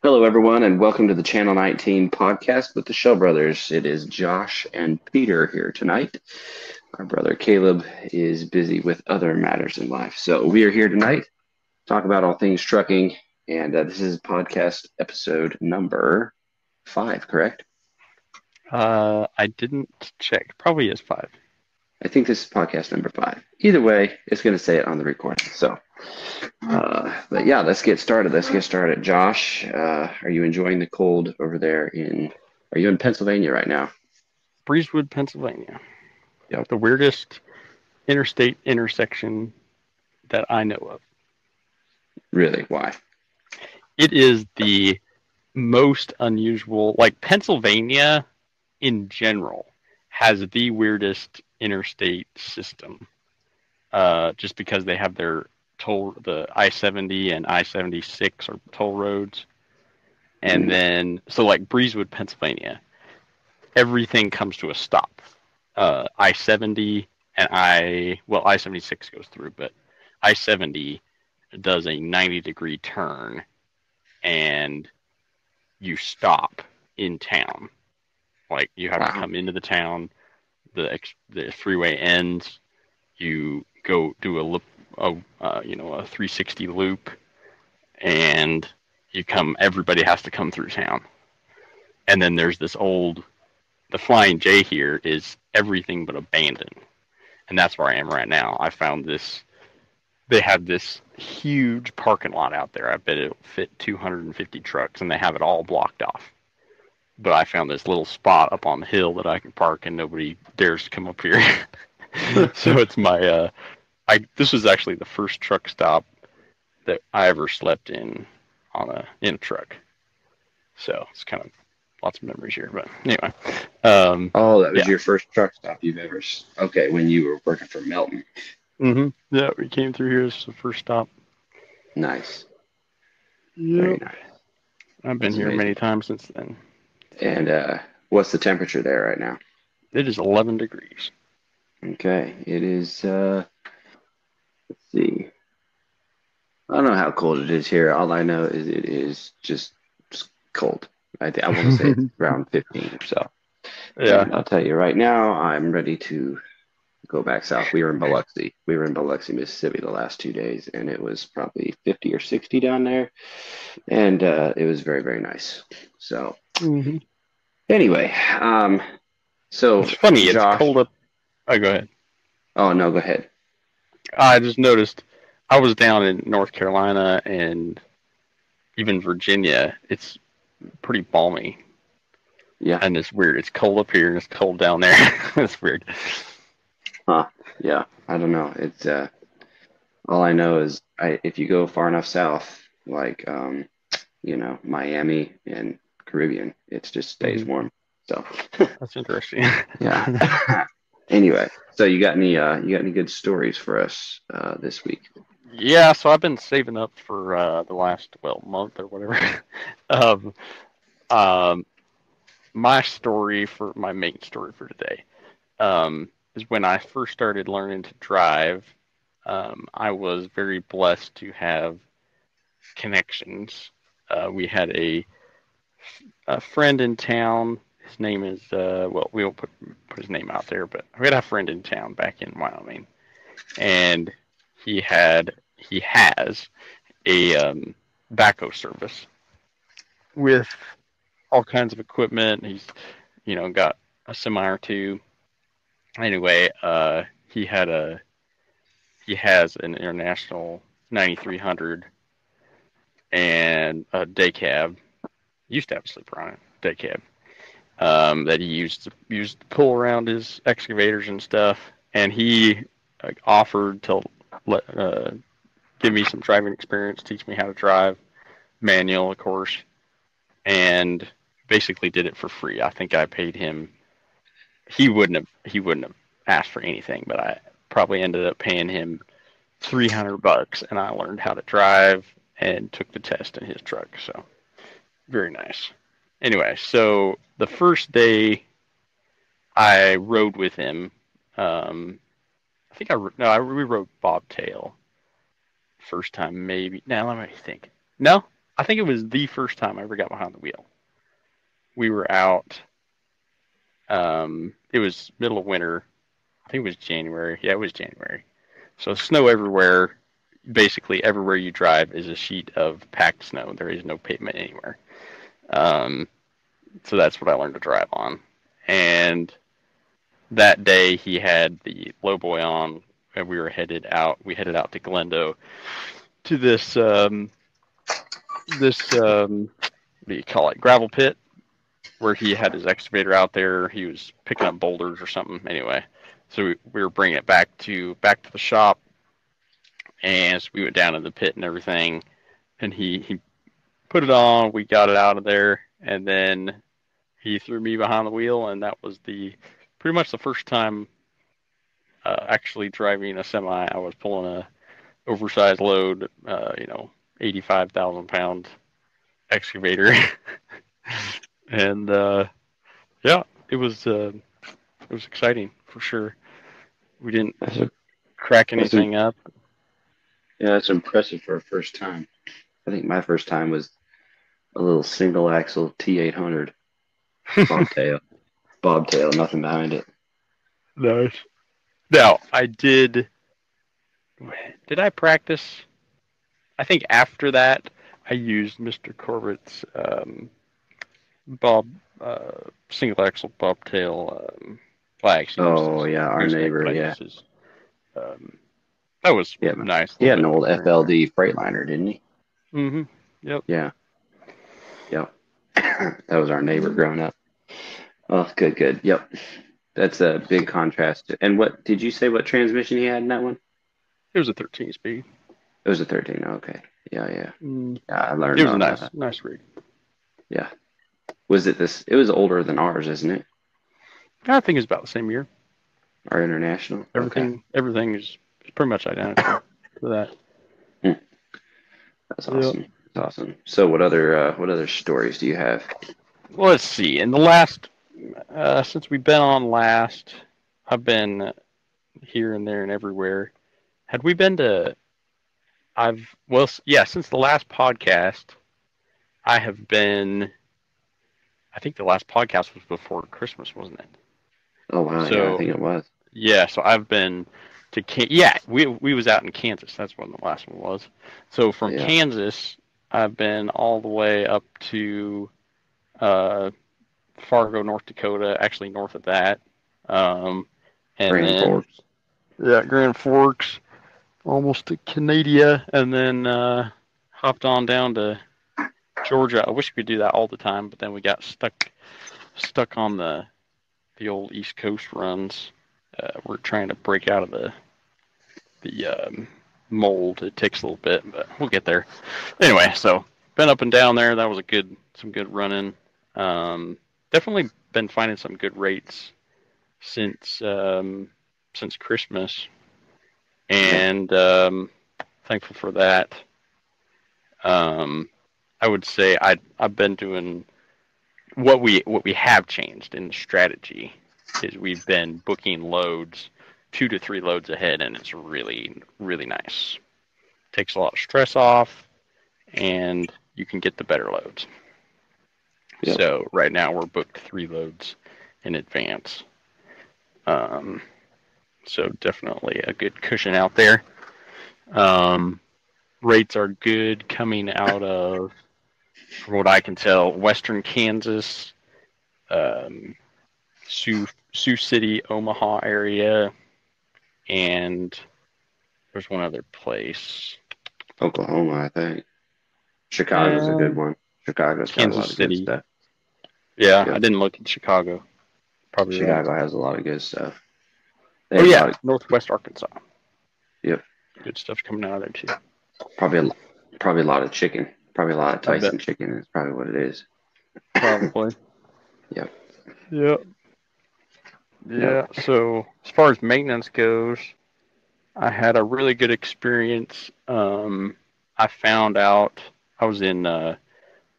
Hello, everyone, and welcome to the Channel 19 podcast with the Shell Brothers. It is Josh and Peter here tonight. Our brother Caleb is busy with other matters in life. So we are here tonight to talk about all things trucking, and this is podcast episode number 5, correct? I didn't check. Probably is 5. I think this is podcast number 5. Either way, it's going to say it on the recording. So, but yeah, let's get started. Josh, are you enjoying the cold over there are you in Pennsylvania right now? Breezewood, Pennsylvania. Yep. The weirdest interstate intersection that I know of. Really? Why? It is the most unusual. Like, Pennsylvania in general has the weirdest interstate system. Just because they have the I-70 and I-76 are toll roads. And then, so like Breezewood, Pennsylvania, everything comes to a stop. I-70 and I-76 goes through, but I-70 does a 90-degree turn and you stop in town. Like, you have to come into the town, the freeway ends, you go do a 360 loop, and everybody has to come through town. And then there's the Flying J here is everything but abandoned. And that's where I am right now. I found they have this huge parking lot out there. I bet it'll fit 250 trucks, and they have it all blocked off. But I found this little spot up on the hill that I can park, and nobody dares to come up here. So it's this was actually the first truck stop that I ever slept in a truck. So it's kind of lots of memories here. But anyway. That was your first truck stop you've ever... Okay, when you were working for Melton. Mm-hmm. Yeah, we came through here as the first stop. Nice. Yep. Very nice. I've been here many times since then. And what's the temperature there right now? It is 11 degrees. Okay. It is, let's see. I don't know how cold it is here. All I know is it is just cold. I want to say it's around 15 or so. Yeah. And I'll tell you right now, I'm ready to go back south. We were in Biloxi. Mississippi the last 2 days, and it was probably 50 or 60 down there. And it was very, very nice. So, Anyway, so it's funny. Josh, it's cold up. Oh, go ahead. Oh, no, go ahead. I just noticed I was down in North Carolina and even Virginia. It's pretty balmy. Yeah. And it's weird. It's cold up here and it's cold down there. It's weird. Huh. Yeah. I don't know. It's all I know is if you go far enough south, like Miami and Caribbean, it just stays warm. So that's interesting. Yeah. Anyway, so you got any good stories for us this week? Yeah, so I've been saving up for the last month or whatever. My main story for today is when I first started learning to drive. I was very blessed to have connections. We had a friend in town. His name is we won't put his name out there, but we had a friend in town back in Wyoming, and he has a backhoe service with all kinds of equipment. He's got a semi or two. Anyway, he has an International 9300 and a day cab. Used to have a sleeper on it, day cab. That he used to pull around his excavators and stuff, and he offered to give me some driving experience, teach me how to drive manual, of course, and basically did it for free. I think I paid him. He wouldn't have asked for anything, but I probably ended up paying him $300, and I learned how to drive and took the test in his truck. So very nice. Anyway, so the first day I rode with him, we rode bobtail first time maybe. Now let me think. No, I think it was the first time I ever got behind the wheel. We were out. It was middle of winter. I think it was January. Yeah, it was January. So snow everywhere. Basically, everywhere you drive is a sheet of packed snow. There is no pavement anywhere. Um, so that's what I learned to drive on. And that day, he had the lowboy on, and we were headed out. We headed out to Glendo to this what do you call it, gravel pit, where he had his excavator out there. He was picking up boulders or something. Anyway, so we were bringing it back to the shop, and so we went down in the pit and everything. And he put it on. We got it out of there, and then he threw me behind the wheel, and that was the pretty much the first time actually driving a semi. I was pulling a oversized load, 85,000 pound excavator, and yeah, it was exciting for sure. We didn't That's a, crack that's a, anything up. yeah, that's impressive for a first time. I think my first time was a little single axle T800 bobtail. Bobtail, nothing behind it. Nice. Now I did. Did I practice? I think after that I used Mr. Corbett's bob single axle bobtail. Well, I actually used Oh his yeah, our gooseneck, neighbor, but I yeah. used his. Um, that was Yeah, man. nice, a He little had bit an of old experience there. FLD Freightliner, didn't he? Mm-hmm. Yep. Yeah, yep. That was our neighbor growing up. Oh, good, good. Yep. That's a big contrast. And what did you say what transmission he had in that one? It was a 13 speed. It was a 13. Okay. Yeah, yeah. Mm. Yeah, I It learned was a on nice rig. yeah. Was it this? It was older than ours, isn't it? I think it's about the same year. Our international. Okay. Everything is pretty much identical to that. Hmm. That's Yep. awesome. That's awesome. So what other stories do you have? Well, let's see. In the last, since we've been on last, I've been here and there and everywhere. Had we been to? Yeah. Since the last podcast, I have been. I think the last podcast was before Christmas, wasn't it? Oh wow, yeah, I So think it was. yeah. So I've been to yeah. We was out in Kansas. That's when the last one was. So from Yeah. Kansas, I've been all the way up to uh, Fargo, North Dakota, actually north of that. Um, and Grand then, Forks. yeah, Grand Forks, almost to Canada, and then hopped on down to Georgia. I wish we could do that all the time, but then we got stuck on the old East Coast runs. We're trying to break out of the mold. It takes a little bit, but we'll get there. Anyway, so been up and down there. That was some good running. Definitely been finding some good rates since since Christmas, Yeah. and thankful for that. Um, I would say I've been doing what we have changed in the strategy is we've been booking loads 2 to 3 loads ahead, and it's really nice. Takes a lot of stress off, and you can get the better loads. Yep. So right now we're booked 3 loads in advance. Um, so definitely a good cushion out there. Um, Rates are good coming out of, from what I can tell, Western Kansas, um, Sioux City, Omaha area, and there's one other place. Oklahoma, I think. Chicago's a good Um, one. Chicago's got a Kansas lot of good City. stuff. Yeah, I Yep. didn't look at Chicago. Probably right. Chicago has a lot of good stuff. They Oh have a yeah, lot of, Northwest Arkansas. yep. Good stuff coming out of there too. Probably probably a lot of chicken. Probably a lot of I bet. Tyson chicken is probably what it is. Probably. Yep. Yeah. Yep. Yeah. So as far as maintenance goes, I had a really good experience. I found out I was in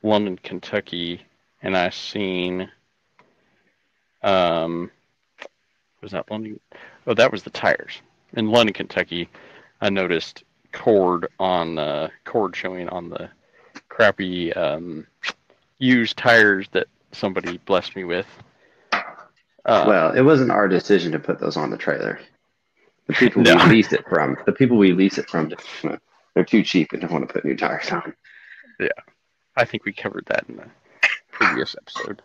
London, Kentucky, and I seen um, was that London? Oh, that was the tires in London, Kentucky. I noticed cord showing on the crappy used tires that somebody blessed me with. Well, it wasn't our decision to put those on the trailer. The people we No, lease it from, they're too cheap and don't want to put new tires on. yeah, I think we covered that in the previous episode.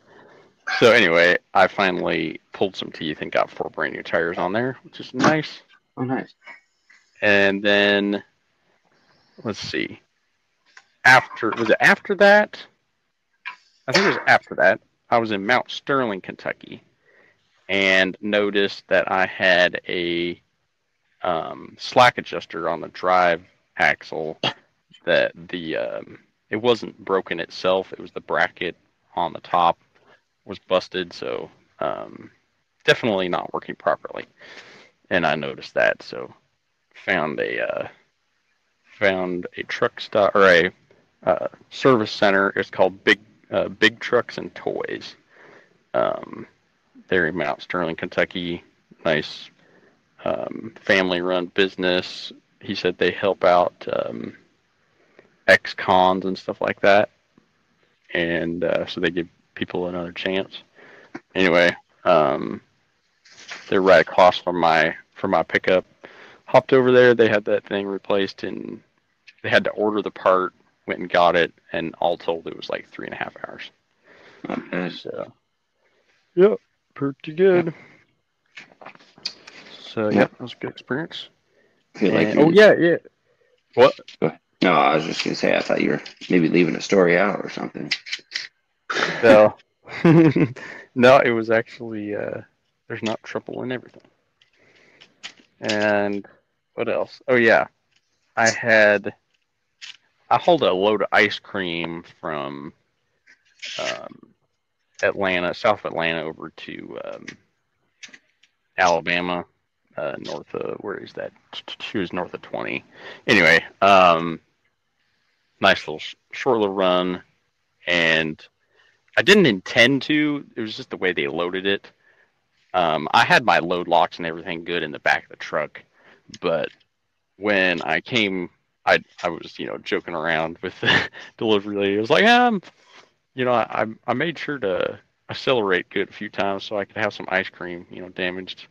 So anyway, I finally pulled some teeth and got 4 brand new tires on there, which is nice. Oh, nice. And then let's see. After that? I think it was after that. I was in Mount Sterling, Kentucky, and noticed that I had a slack adjuster on the drive axle. That it wasn't broken itself. It was the bracket on the top was busted, so definitely not working properly. And I noticed that, so found a truck stop or a service center. It's called Big Trucks and Toys. They're in Mount Sterling, Kentucky. Nice family-run business. He said they help out ex-cons and stuff like that, and so they give people another chance. Anyway, they're right across from my pickup. Hopped over there. They had that thing replaced, and they had to order the part. Went and got it, and all told, it was like 3.5 hours. Not bad. So, yep, pretty good. So, yep, that was a good experience. Yeah. What? Go ahead. No, I was just gonna say I thought you were maybe leaving a story out or something. No, no, it was actually there's not trouble in everything. And what else? Oh yeah, I hauled a load of ice cream from Atlanta, South Atlanta, over to Alabama, north of, where is that? She was north of 20. Anyway, nice little short little run, and I didn't intend to. It was just the way they loaded it. I had my load locks and everything good in the back of the truck, but when I came, I was joking around with the delivery lady. I was like, I made sure to accelerate good a few times so I could have some ice cream, damaged.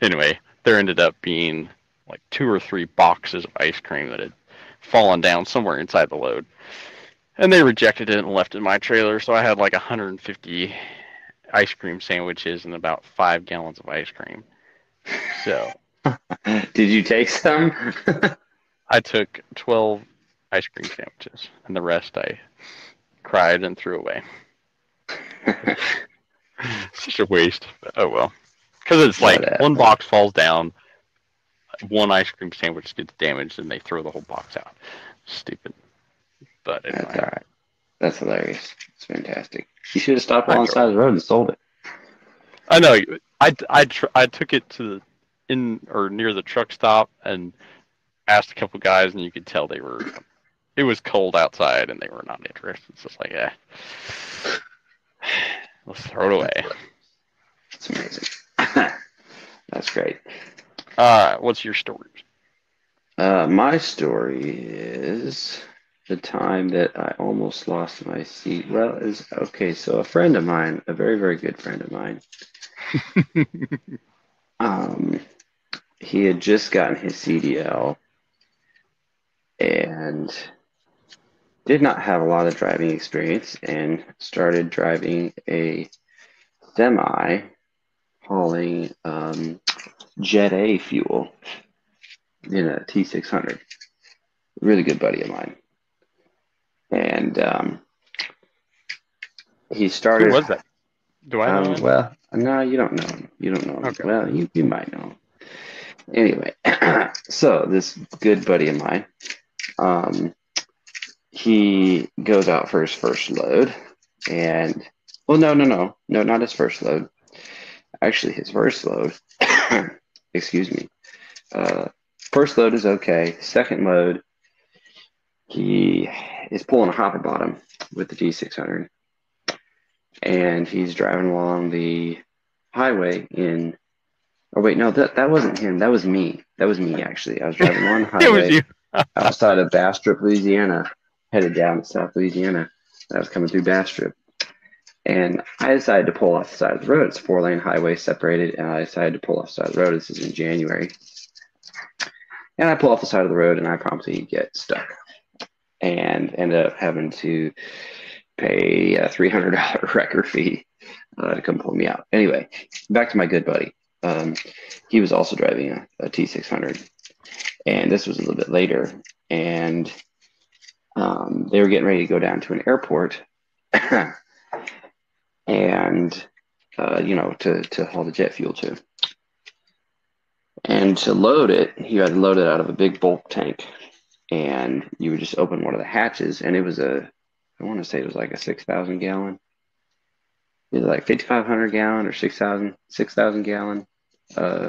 Anyway, there ended up being like 2 or 3 boxes of ice cream that had fallen down somewhere inside the load. And they rejected it and left it in my trailer, so I had like 150 ice cream sandwiches and about 5 gallons of ice cream. So, did you take some? I took 12 ice cream sandwiches, and the rest I cried and threw away. Such a waste. But oh well. Because it's like one box falls down, 1 ice cream sandwich gets damaged, and they throw the whole box out. Stupid. But anyway. That's all right. That's hilarious. It's fantastic. You should have stopped on the side of the road and sold it. I know. I took it to near the truck stop and asked a couple guys, and you could tell it was cold outside, and they were not interested. It's just like, let's throw it away. It's amazing. That's great. What's your story? My story is the time that I almost lost my seat. Well, so a friend of mine, a very, very good friend of mine, he had just gotten his CDL and did not have a lot of driving experience and started driving a semi hauling Jet A fuel in a T600. Really good buddy of mine. And he started. Who was that? Do I know him? Well, no, you don't know him. You don't know him. Okay. Well, you might know him. Anyway, so this good buddy of mine, he goes out for his first load, and no, not his first load. Actually, his first load. Excuse me. First load is okay. Second load, he is pulling a hopper bottom with the D600, and he's driving along the highway in. Oh wait, no, that wasn't him. That was me. That was me actually. I was driving along the highway outside of Bastrop, Louisiana, headed down to South Louisiana. I was coming through Bastrop. And I decided to pull off the side of the road. It's a 4-lane highway separated, and I decided to pull off the side of the road. This is in January. And I pull off the side of the road, and I promptly get stuck and ended up having to pay a $300 record fee to come pull me out. Anyway, back to my good buddy. He was also driving a T600, and this was a little bit later, and they were getting ready to go down to an airport and to haul the jet fuel to. And to load it, you had to load it out of a big bulk tank, and you would just open one of the hatches, and it was I want to say it was like a 6,000 gallon, either like 5,500 gallon or 6,000 gallon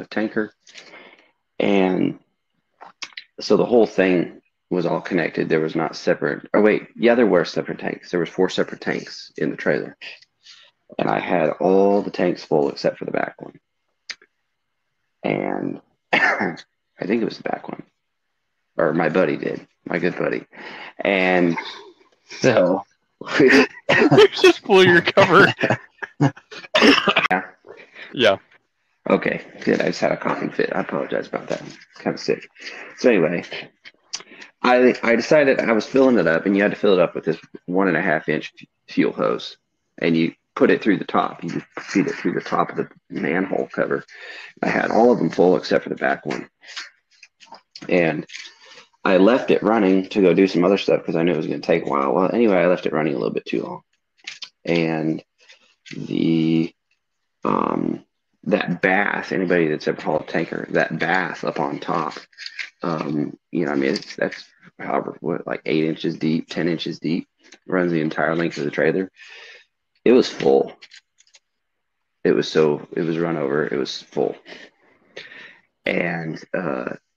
tanker. And so the whole thing was all connected. There was not separate. Oh wait, yeah, there were separate tanks. There was 4 separate tanks in the trailer, and I had all the tanks full except for the back one. And I think it was the back one, or my buddy did, my good buddy. And so just blew your cover. Yeah. Okay, good. I just had a coughing fit. I apologize about that. I'm kind of sick. So anyway, I decided I was filling it up, and you had to fill it up with this 1.5-inch fuel hose, and you put it through the top. You just feed it through the top of the manhole cover. I had all of them full except for the back one. And I left it running to go do some other stuff because I knew it was going to take a while. Well, anyway, I left it running a little bit too long. And that bath, anybody that's ever hauled a tanker, that bath up on top, that's however, like 8 inches deep, 10 inches deep, runs the entire length of the trailer. It was full. It was run over. It was full. And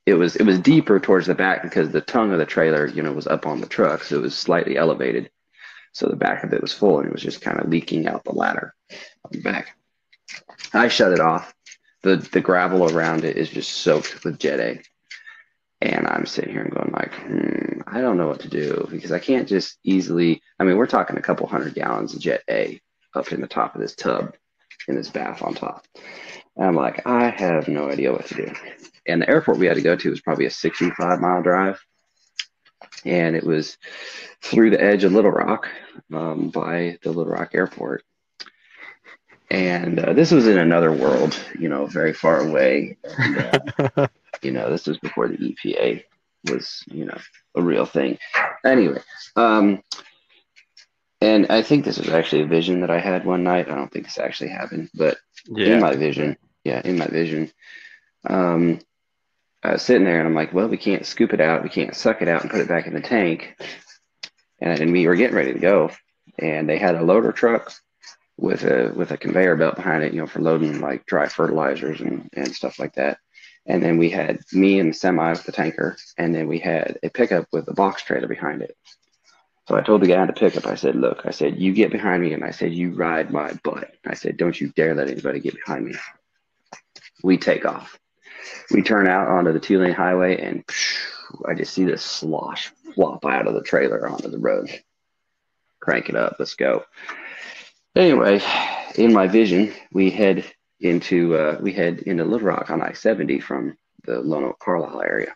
it was deeper towards the back because the tongue of the trailer, was up on the truck. So it was slightly elevated. So the back of it was full, and it was just kind of leaking out the ladder on the back. I shut it off. The gravel around it is just soaked with Jet A. And I'm sitting here and going like, I don't know what to do because I can't just easily, we're talking a couple 100 gallons of Jet A up in the top of this tub in this bath on top. And I'm like, I have no idea what to do. And the airport we had to go to was probably a 65-mile drive. And it was through the edge of Little Rock by the Little Rock Airport. And this was in another world, very far away. And, this was before the EPA was, a real thing. Anyway, and I think this was actually a vision that I had one night. I don't think this actually happened, but in my vision, I was sitting there and I'm like, well, we can't scoop it out. We can't suck it out and put it back in the tank. And we were getting ready to go. And they had a loader truck with a conveyor belt behind it, for loading like dry fertilizers and stuff like that. And then we had me and the semi with the tanker, and then we had a pickup with a box trailer behind it. So I told the guy in the pickup, I said, look, I said, you get behind me, and I said, you ride my butt. I said, don't you dare let anybody get behind me. We take off. We turn out onto the 2-lane highway, and I just see this slosh flop out of the trailer onto the road. Crank it up. Let's go. Anyway, in my vision, we head into Little Rock on I-70 from the Lone Oak Carlisle area,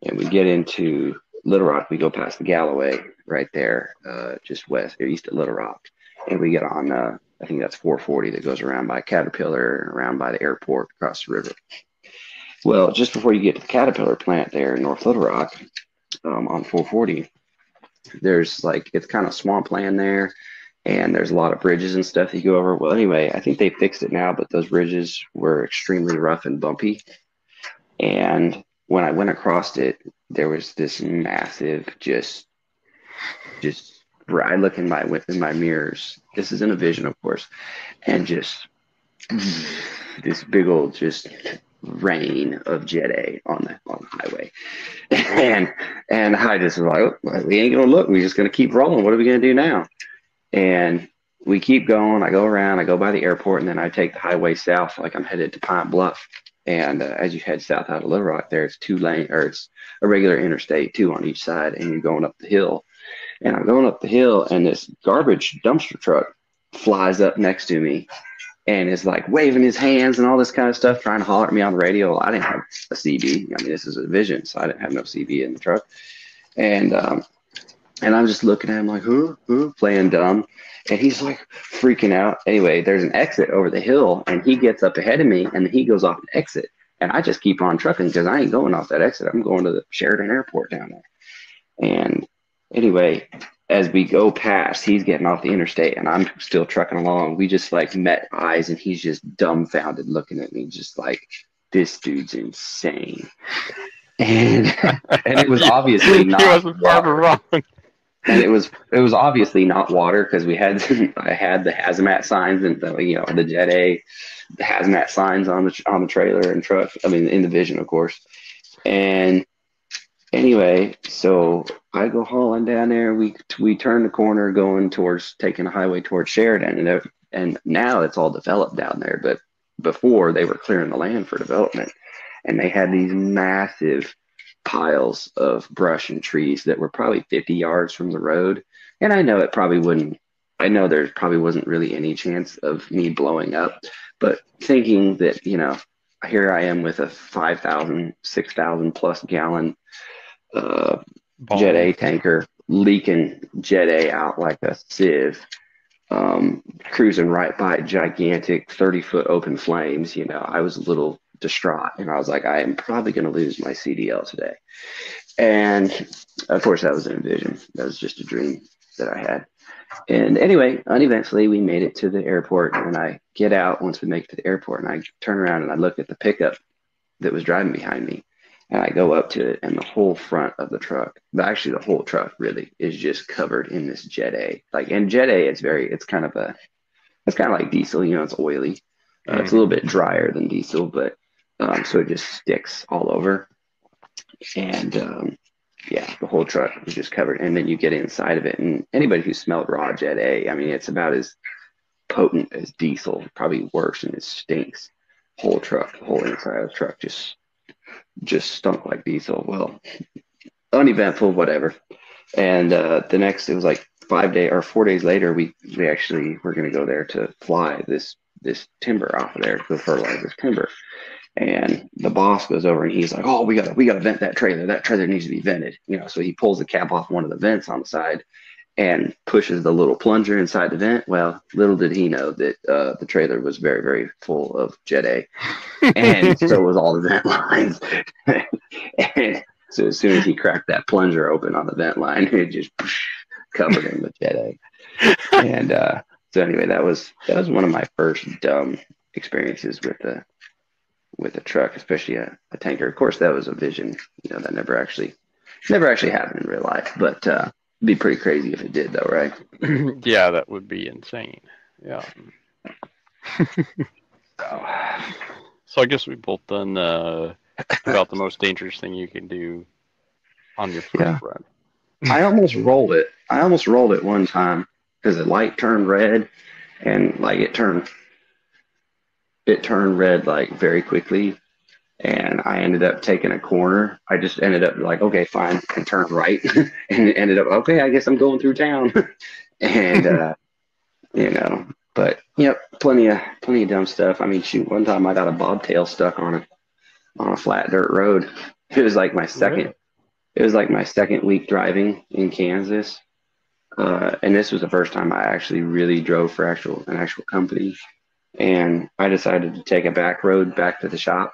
and we get into Little Rock. We go past the Galloway right there, just west or east of Little Rock, and we get on I think that's 440 that goes around by Caterpillar and around by the airport across the river. Well, just before you get to the Caterpillar plant there in North Little Rock, on 440, there's it's kind of swampland there. And there's a lot of bridges and stuff you go over. Well, anyway, I think they fixed it now, but those bridges were extremely rough and bumpy. And when I went across it, there was this massive, just I look in my mirrors. This is in a vision, of course, and just this big old just rain of Jet A on the highway. And I just was like, well, we ain't gonna look. We're just gonna keep rolling. What are we gonna do now? And we keep going. I go around, I go by the airport, and then I take the highway south, like I'm headed to Pine Bluff. And as you head south out of Little Rock, there it's 2-lane, or it's a regular interstate, 2 on each side, and you're going up the hill. And I'm going up the hill, and this garbage dumpster truck flies up next to me and is like waving his hands and all this kind of stuff, trying to holler at me on the radio. Well, I didn't have a CB. I mean, this is a Vision, so I didn't have no CB in the truck. And I'm just looking at him like, who, playing dumb. And he's like freaking out. Anyway, there's an exit over the hill, and he gets up ahead of me, and he goes off the exit. And I just keep on trucking because I ain't going off that exit. I'm going to the Sheridan Airport down there. And anyway, as we go past, he's getting off the interstate, and I'm still trucking along. We just like met eyes, and he's just dumbfounded looking at me, just like, this dude's insane. And it was obviously not. He wasn't far wrong. And it was obviously not water, because I had the hazmat signs and the Jet A, the hazmat signs on the trailer and truck. I mean, in the Vision, of course. And anyway, so I go hauling down there. We turn the corner going towards taking a highway towards Sheridan, and now it's all developed down there. But before, they were clearing the land for development, and they had these massive piles of brush and trees that were probably 50 yards from the road. And I know there probably wasn't really any chance of me blowing up, but thinking that, here I am with a 5,000, 6,000 plus gallon Jet A tanker leaking Jet A out like a sieve, cruising right by gigantic 30-foot open flames. I was a little distraught, and I was like, I am probably going to lose my CDL today. And of course, that was an Vision. That was just a dream that I had. And anyway, uneventfully, we made it to the airport, and I get out once we make it to the airport, and I turn around and I look at the pickup that was driving behind me, and I go up to it, and the whole front of the truck, actually the whole truck really, is just covered in this Jet A. And Jet A, it's kind of like diesel, it's oily. It's a little bit drier than diesel, but so it just sticks all over. And the whole truck was just covered. And then you get inside of it, and anybody who smelled raw Jet A, I mean, it's about as potent as diesel, probably worse, and it stinks. The whole inside of the truck just stunk like diesel. Well, uneventful, whatever. And it was like 4 days later, we actually were going to go there to fly this timber off of there, to fertilize this timber. And the boss goes over, and he's like, "Oh, we gotta vent that trailer. That trailer needs to be vented." So he pulls the cap off one of the vents on the side and pushes the little plunger inside the vent. Well, little did he know that the trailer was very, very full of Jet A, and so was all the vent lines. And so as soon as he cracked that plunger open on the vent line, it just covered him with Jet A. And so anyway, that was one of my first dumb experiences with a truck, especially a tanker. Of course, that was a Vision. That never actually happened in real life, but it'd be pretty crazy if it did, though, right? Yeah, that would be insane. Yeah. So I guess we've both done about the most dangerous thing you can do on your first run. I almost rolled it one time because the light turned red, and like it turned red like very quickly, and I ended up taking a corner. I just ended up like, okay, fine, and turned right, and it ended up, okay, I guess I'm going through town. And but plenty of dumb stuff. I mean, shoot, one time I got a bobtail stuck on a flat dirt road. It was like my second week driving in Kansas, and this was the first time I actually really drove for an actual company. And I decided to take a back road back to the shop,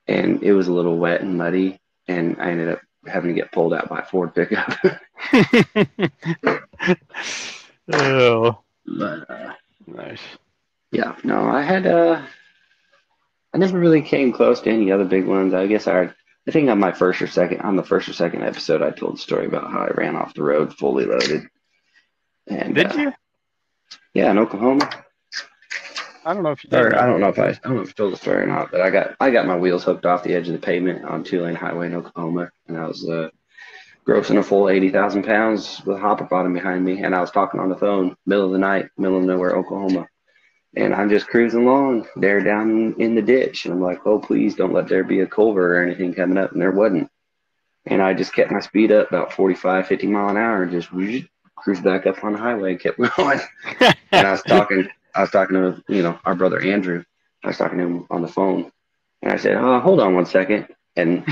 and it was a little wet and muddy, and I ended up having to get pulled out by a Ford pickup. Oh, but nice. Yeah, no, I never really came close to any other big ones. I guess I think on the first or second episode, I told the story about how I ran off the road fully loaded. And did you? Yeah, in Oklahoma. I don't know if you did. I don't know if I told the story or not, but I got my wheels hooked off the edge of the pavement on 2-lane highway in Oklahoma, and I was grossing a full 80,000 pounds with a hopper bottom behind me, and I was talking on the phone, middle of the night, middle of nowhere, Oklahoma, and I'm just cruising along there down in the ditch, and I'm like, oh, please don't let there be a culvert or anything coming up, and there wasn't. And I just kept my speed up about 45, 50 mile an hour, and just cruised back up on the highway and kept going. And I was talking to, our brother Andrew. I was talking to him on the phone, and I said, "Oh, hold on one second." And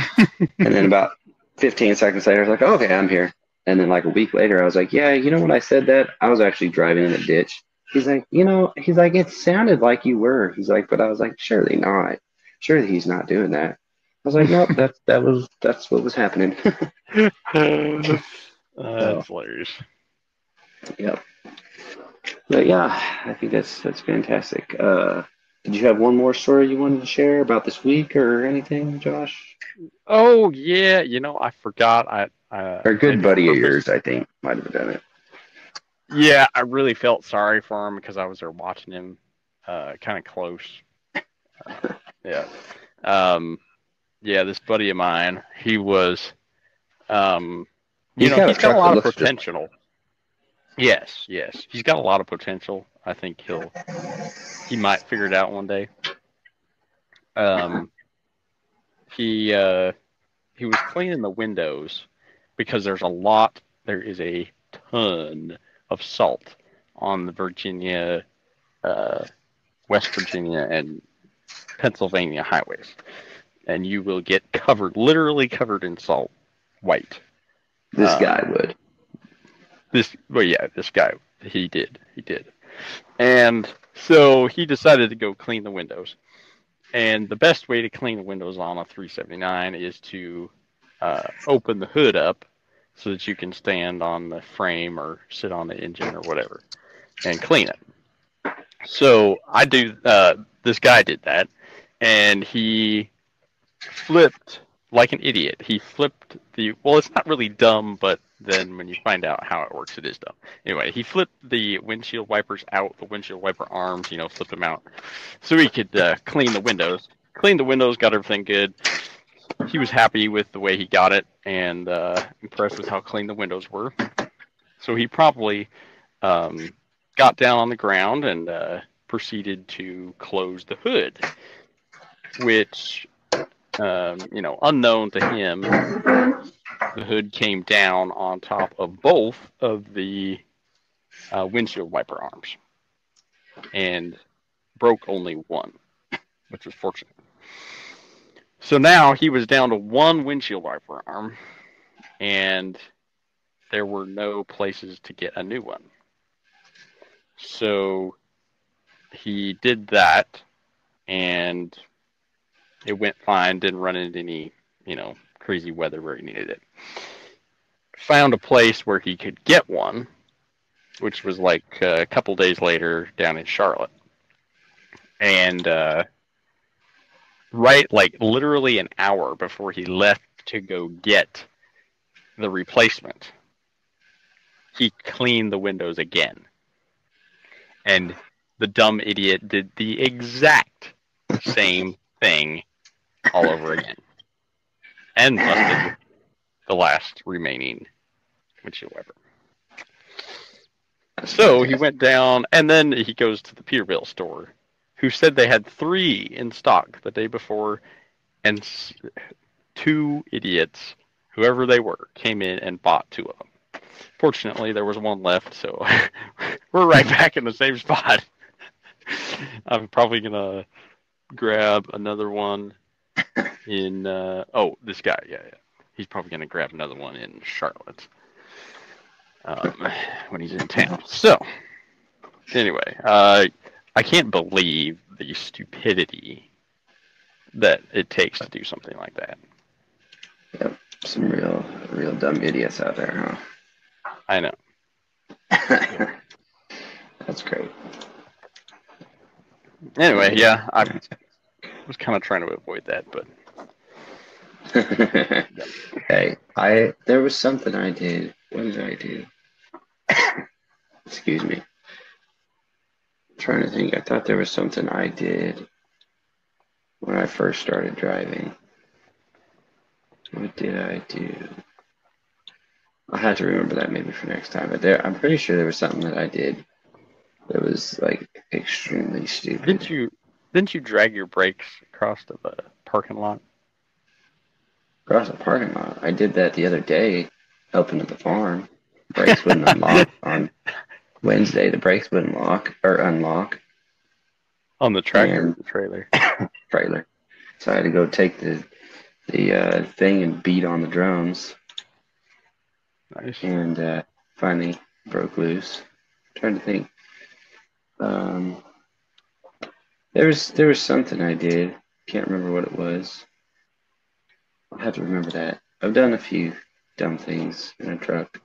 then about 15 seconds later, I was like, oh, "Okay, I'm here." And then like a week later, I was like, "Yeah, when I said that, I was actually driving in a ditch." He's like, "It sounded like you were." He's like, "But," I was like, "Surely not. Surely he's not doing that." I was like, "Nope, that's what was happening." So, That's hilarious. yep. But yeah, I think that's fantastic. Did you have one more story you wanted to share about this week or anything, Josh? Oh yeah, I forgot. Or a good Maybe on buddy of purpose. yours, I think, might have done it. Yeah, I really felt sorry for him because I was there watching him, kind of close. Yeah. Um, yeah, this buddy of mine, he was, um, He's got a he's got a truck that lot of looks just potential. Yes, yes, he's got a lot of potential. I think he might figure it out one day. Um, he he was cleaning the windows because there is a ton of salt on the Virginia, uh, West Virginia, and Pennsylvania highways, and you will get literally covered in salt, white. this guy Um, would. this guy, he did, and so he decided to go clean the windows. And the best way to clean the windows on a 379 is to open the hood up so that you can stand on the frame or sit on the engine or whatever and clean it. So this guy did that, and he flipped like an idiot. He flipped well, it's not really dumb, but then when you find out how it works, it is dumb. Anyway, he flipped the windshield wipers out, the windshield wiper arms, flipped them out so he could clean the windows. Cleaned the windows, got everything good. He was happy with the way he got it and impressed with how clean the windows were. So he probably got down on the ground and proceeded to close the hood, which, unknown to him, the hood came down on top of both of the windshield wiper arms and broke only one, which was fortunate. So now he was down to one windshield wiper arm, and there were no places to get a new one. So he did that, and it went fine. Didn't run into any, crazy weather where he needed it. Found a place where he could get one, which was like a couple days later down in Charlotte. And right, like literally an hour before he left to go get the replacement, he cleaned the windows again. And the dumb idiot did the exact same thing all over again. And busted the last remaining windshield wiper. So he went down, and then he goes to the Peterbilt store, who said they had 3 in stock the day before, and 2 idiots, whoever they were, came in and bought 2 of them. Fortunately, there was one left, so we're right back in the same spot. I'm probably going to grab another one in, this guy, yeah. He's probably going to grab another one in Charlotte when he's in town. So, anyway, I can't believe the stupidity that it takes to do something like that. Yep, some real dumb idiots out there, I know. huh? That's great. Anyway, yeah, I was kind of trying to avoid that, but Hey, there was something I did. What did I do? Excuse me. I'm trying to think. I thought there was something I did when I first started driving. What did I do? I'll have to remember that maybe for next time. But I'm pretty sure there was something that I did that was like extremely stupid. didn't you drag your brakes across the parking lot? Across the parking lot. I did that the other day, helping at the farm. Brakes wouldn't unlock on Wednesday. The brakes wouldn't unlock On the tractor or and the trailer? trailer. So I had to go take the thing and beat on the drums, Nice. and finally broke loose. I'm trying to think. Um, there was something I did. Can't remember what it was. I'll have to remember that. I've done a few dumb things in a truck.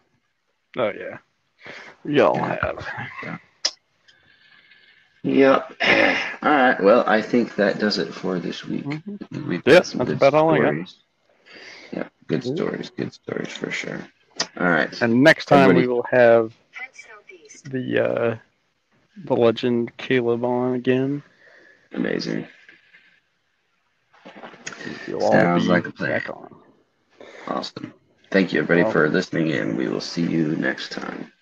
Oh yeah, y'all Yeah. have. Yeah. Yep. All right. Well, I think that does it for this week. We've Yeah, got some that's good about all I got. stories. Yeah, good stories. Good stories for sure. All right. And next time Everybody, we will have the legend Caleb on again. amazing. You'll all Sounds be like a plan. back on. Awesome. Thank you, everybody, Well, for listening in. We will see you next time.